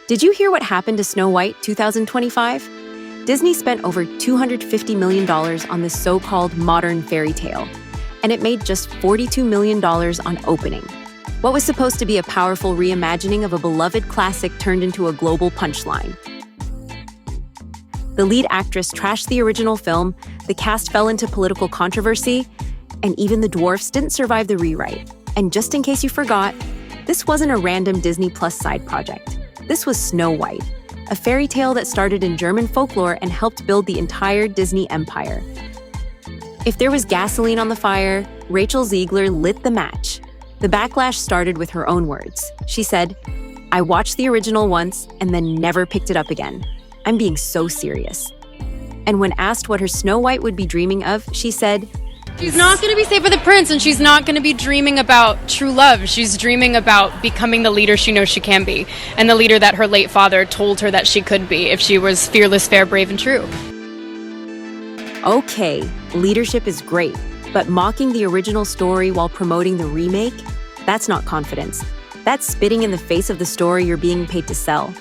Did you hear what happened to Snow White 2025? Disney spent over $250 million on this so-called modern fairy tale, and it made just $42 million on opening. What was supposed to be a powerful reimagining of a beloved classic turned into a global punchline. The lead actress trashed the original film, the cast fell into political controversy, and even the dwarfs didn't survive the rewrite. And just in case you forgot, this wasn't a random Disney Plus side project. This was Snow White, a fairy tale that started in German folklore and helped build the entire Disney empire. If there was gasoline on the fire, Rachel Zegler lit the match. The backlash started with her own words. She said, "I watched the original once and then never picked it up again. I'm being so serious." And when asked what her Snow White would be dreaming of, she said, "She's not going to be saved by the prince, and she's not going to be dreaming about true love. She's dreaming about becoming the leader she knows she can be, and the leader that her late father told her that she could be if she was fearless, fair, brave, and true." Okay, leadership is great, but mocking the original story while promoting the remake? That's not confidence. That's spitting in the face of the story you're being paid to sell.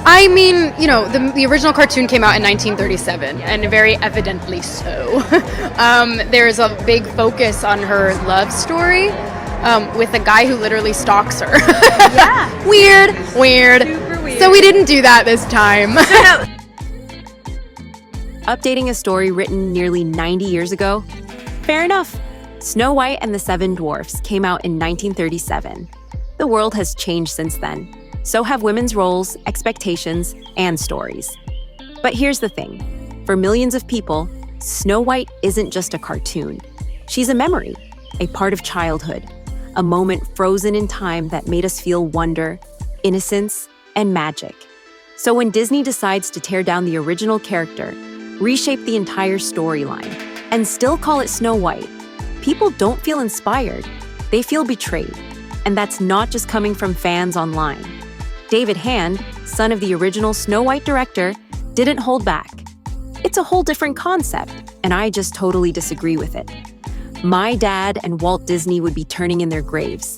I mean, the original cartoon came out in 1937, and very evidently so. There's a big focus on her love story with a guy who literally stalks her. Yeah. Weird. Super weird. So we didn't do that this time. Updating a story written nearly 90 years ago? Fair enough. Snow White and the Seven Dwarfs came out in 1937. The world has changed since then. So have women's roles, expectations, and stories. But here's the thing. For millions of people, Snow White isn't just a cartoon. She's a memory, a part of childhood, a moment frozen in time that made us feel wonder, innocence, and magic. So when Disney decides to tear down the original character, reshape the entire storyline, and still call it Snow White, people don't feel inspired. They feel betrayed. And that's not just coming from fans online. David Hand, son of the original Snow White director, didn't hold back. It's a whole different concept, and I just totally disagree with it. My dad and Walt Disney would be turning in their graves.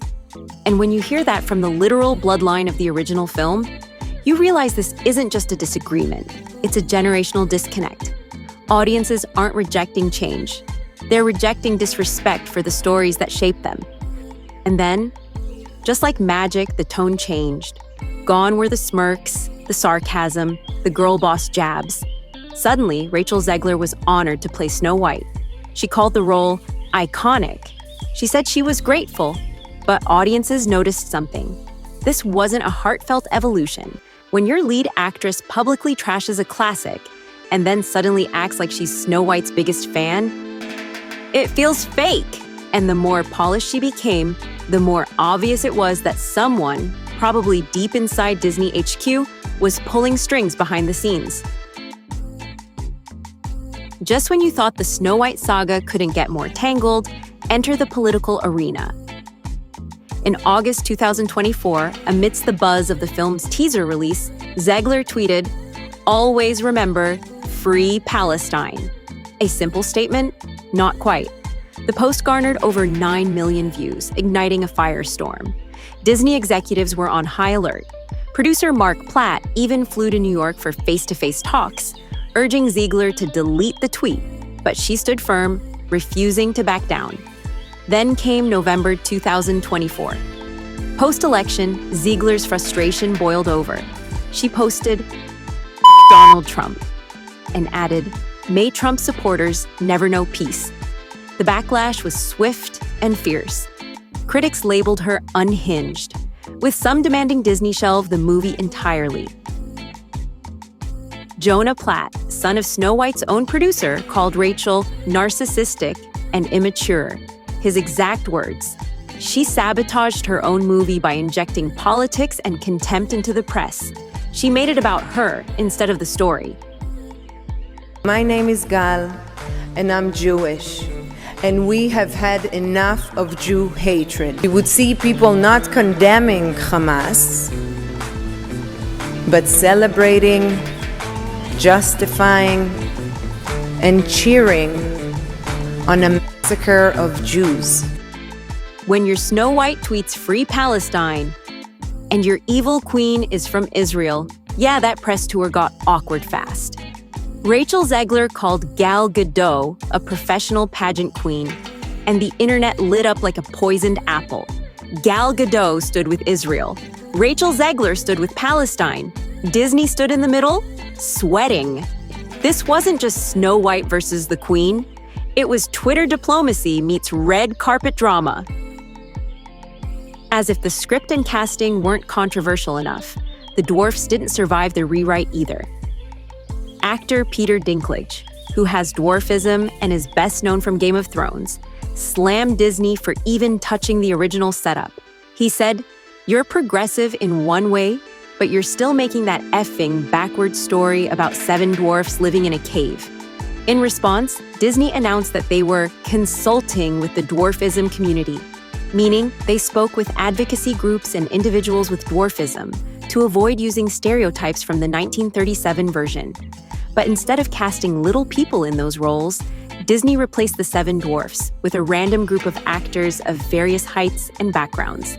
And when you hear that from the literal bloodline of the original film, you realize this isn't just a disagreement, it's a generational disconnect. Audiences aren't rejecting change. They're rejecting disrespect for the stories that shaped them. And then, just like magic, the tone changed. Gone were the smirks, the sarcasm, the girl boss jabs. Suddenly, Rachel Zegler was honored to play Snow White. She called the role iconic. She said she was grateful, but audiences noticed something. This wasn't a heartfelt evolution. When your lead actress publicly trashes a classic and then suddenly acts like she's Snow White's biggest fan, it feels fake. And the more polished she became, the more obvious it was that someone, probably deep inside Disney HQ, was pulling strings behind the scenes. Just when you thought the Snow White saga couldn't get more tangled, enter the political arena. In August 2024, amidst the buzz of the film's teaser release, Zegler tweeted, "Always remember, free Palestine." A simple statement? Not quite. The post garnered over 9 million views, igniting a firestorm. Disney executives were on high alert. Producer Mark Platt even flew to New York for face-to-face talks, urging Zegler to delete the tweet, but she stood firm, refusing to back down. Then came November 2024. Post-election, Zegler's frustration boiled over. She posted, "Donald Trump," and added, "May Trump supporters never know peace." The backlash was swift and fierce. Critics labeled her unhinged, with some demanding Disney shelve the movie entirely. Jonah Platt, son of Snow White's own producer, called Rachel narcissistic and immature. His exact words. She sabotaged her own movie by injecting politics and contempt into the press. She made it about her instead of the story. My name is Gal, and I'm Jewish. And we have had enough of Jew hatred. We would see people not condemning Hamas, but celebrating, justifying, and cheering on a massacre of Jews. When your Snow White tweets free Palestine, And your evil queen is from Israel. Yeah, that press tour got awkward fast. Rachel Zegler called Gal Gadot a professional pageant queen, and the internet lit up like a poisoned apple. Gal Gadot stood with Israel. Rachel Zegler stood with Palestine. Disney stood in the middle, sweating. This wasn't just Snow White versus the Queen. It was Twitter diplomacy meets red carpet drama. As if the script and casting weren't controversial enough, the dwarfs didn't survive the rewrite either. Actor Peter Dinklage, who has dwarfism and is best known from Game of Thrones, slammed Disney for even touching the original setup. He said, "You're progressive in one way, but you're still making that effing backward story about 7 dwarfs living in a cave." In response, Disney announced that they were consulting with the dwarfism community, meaning they spoke with advocacy groups and individuals with dwarfism to avoid using stereotypes from the 1937 version. But instead of casting little people in those roles, Disney replaced the 7 dwarfs with a random group of actors of various heights and backgrounds.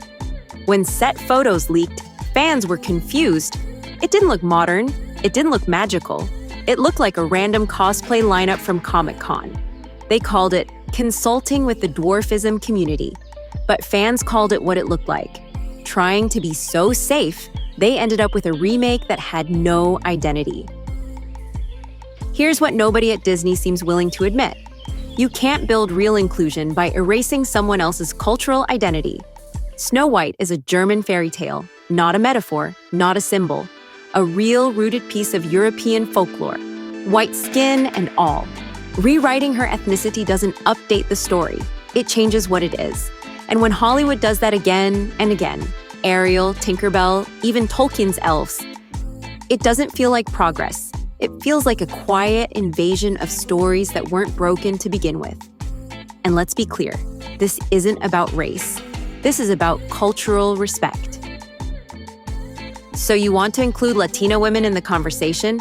When set photos leaked, fans were confused. It didn't look modern. It didn't look magical. It looked like a random cosplay lineup from Comic-Con. They called it consulting with the dwarfism community, but fans called it what it looked like. Trying to be so safe, they ended up with a remake that had no identity. Here's what nobody at Disney seems willing to admit. You can't build real inclusion by erasing someone else's cultural identity. Snow White is a German fairy tale, not a metaphor, not a symbol. A real rooted piece of European folklore, white skin and all. Rewriting her ethnicity doesn't update the story, it changes what it is. And when Hollywood does that again and again, Ariel, Tinkerbell, even Tolkien's elves, it doesn't feel like progress. It feels like a quiet invasion of stories that weren't broken to begin with. And let's be clear, this isn't about race. This is about cultural respect. So you want to include Latina women in the conversation?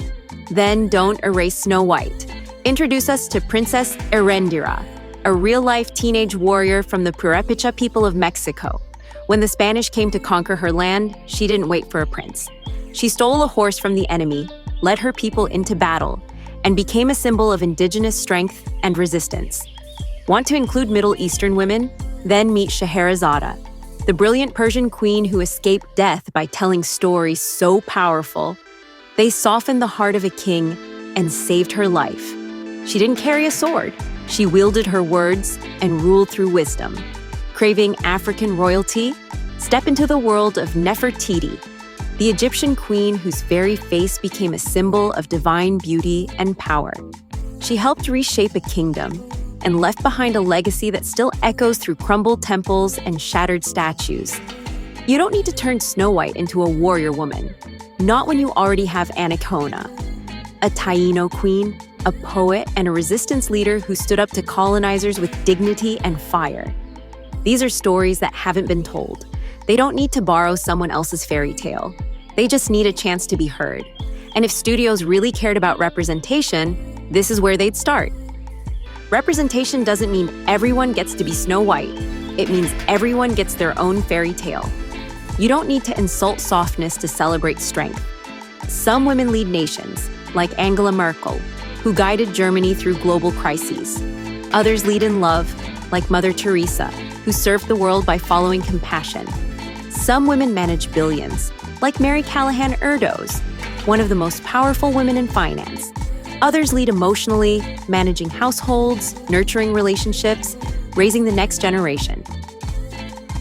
Then don't erase Snow White. Introduce us to Princess Erendira, a real-life teenage warrior from the Purépecha people of Mexico. When the Spanish came to conquer her land, she didn't wait for a prince. She stole a horse from the enemy, led her people into battle, and became a symbol of indigenous strength and resistance. Want to include Middle Eastern women? Then meet Scheherazade, the brilliant Persian queen who escaped death by telling stories so powerful. They softened the heart of a king and saved her life. She didn't carry a sword. She wielded her words and ruled through wisdom. Craving African royalty? Step into the world of Nefertiti, the Egyptian queen whose very face became a symbol of divine beauty and power. She helped reshape a kingdom and left behind a legacy that still echoes through crumbled temples and shattered statues. You don't need to turn Snow White into a warrior woman, not when you already have Anaconda, a Taino queen, a poet, and a resistance leader who stood up to colonizers with dignity and fire. These are stories that haven't been told. They don't need to borrow someone else's fairy tale. They just need a chance to be heard. And if studios really cared about representation, this is where they'd start. Representation doesn't mean everyone gets to be Snow White. It means everyone gets their own fairy tale. You don't need to insult softness to celebrate strength. Some women lead nations, like Angela Merkel, who guided Germany through global crises. Others lead in love, like Mother Teresa, who served the world by following compassion. Some women manage billions, like Mary Callahan Erdos, one of the most powerful women in finance. Others lead emotionally, managing households, nurturing relationships, raising the next generation.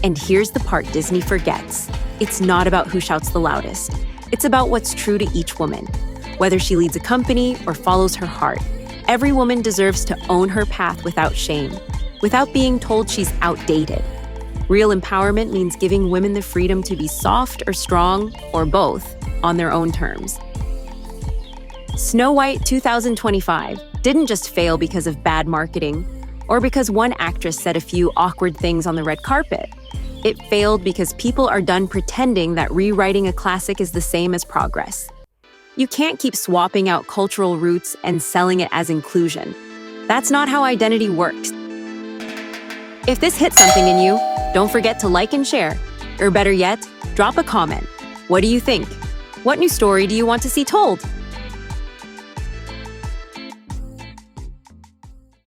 And here's the part Disney forgets. It's not about who shouts the loudest. It's about what's true to each woman. Whether she leads a company or follows her heart, every woman deserves to own her path without shame, without being told she's outdated. Real empowerment means giving women the freedom to be soft or strong, or both, on their own terms. Snow White 2025 didn't just fail because of bad marketing, or because one actress said a few awkward things on the red carpet. It failed because people are done pretending that rewriting a classic is the same as progress. You can't keep swapping out cultural roots and selling it as inclusion. That's not how identity works. If this hit something in you, don't forget to like and share. Or better yet, Drop a comment. What do you think? What new story do you want to see told?